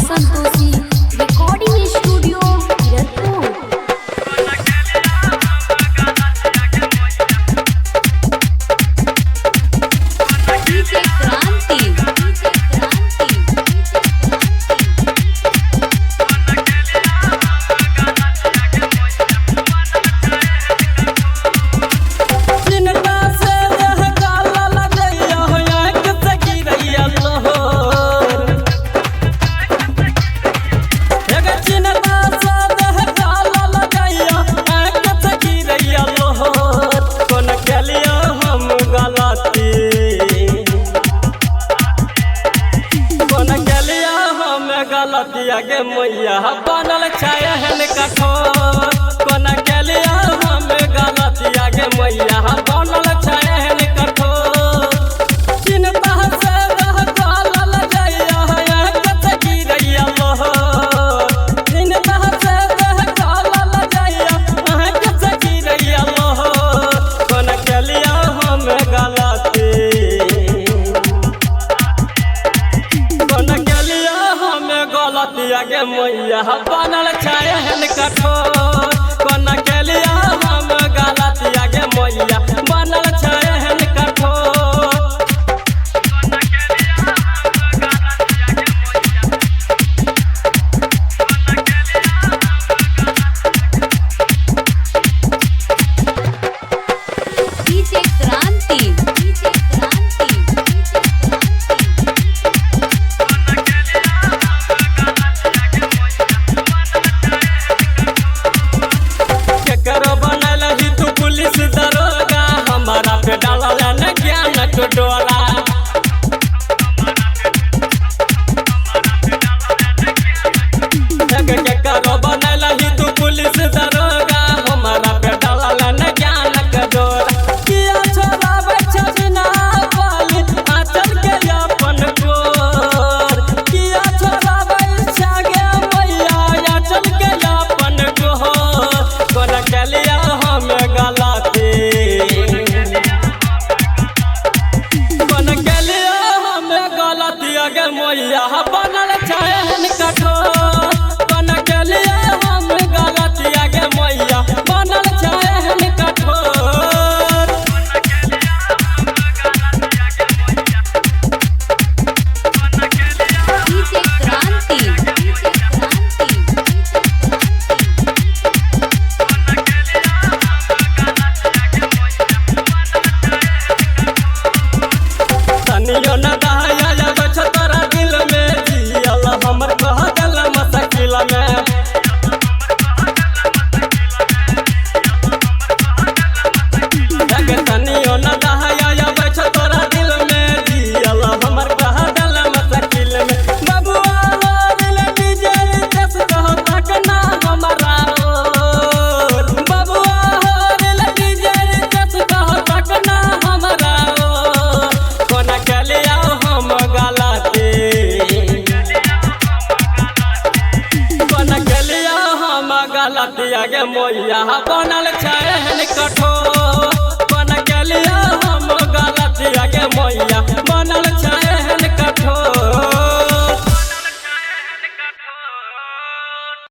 संतोषी recording studio Kiratpur. DJ क्रांति गलतिया गे मैया बनल छहन कठोर कोन केलिया हम गलतिया गे मैया बनल छहन कठोर चिन्ता से रह गलल जइया कत गिरैया लोहर चिन्ता से रह गलल जइया कत गिरैया लोहर कोन केलिया हम गलती गलतिया गे मैया बनल छहन कठोर कोन केलिया हम गलतिया गे मैया बनल छहन कठोर। डीजे क्रांति पुलिस दरोगा हमारा पे डालल न ज्ञान टोला करो बनल ही तू पुलिस दरोगा हमारा पे डालल न ज्ञान डोला किया छोड़ाबै छबिना पाली आचल के अपन कोर किया छोड़ाबै छगे मैया आचल के अपन कोर कोन केलिया हम गलती कोन केलिया हम गलतिया गे मैया बनल छहन कठोर कोन केलिया हम गलतिया गे मैया बनल छहन कठोर। डीजे क्रांति तनियो न दहाया जाब छ तोरा दिल में जियल हमर कह दिल मसकिल में तनियो न दहाया जाब छ तोरा दिल में जियल हमर कह दिल मसकिल में बबुआ हो दिल डीजे कस कह तक ना हमरा बबुआ हो दिल डीजे कस कह तक ना हमरा कोन केलिया हम गलती कोन केलिया हम गलतिया गे मैया बनल छहन कठोर कोन केलिया हम गलतिया गे मैया बनल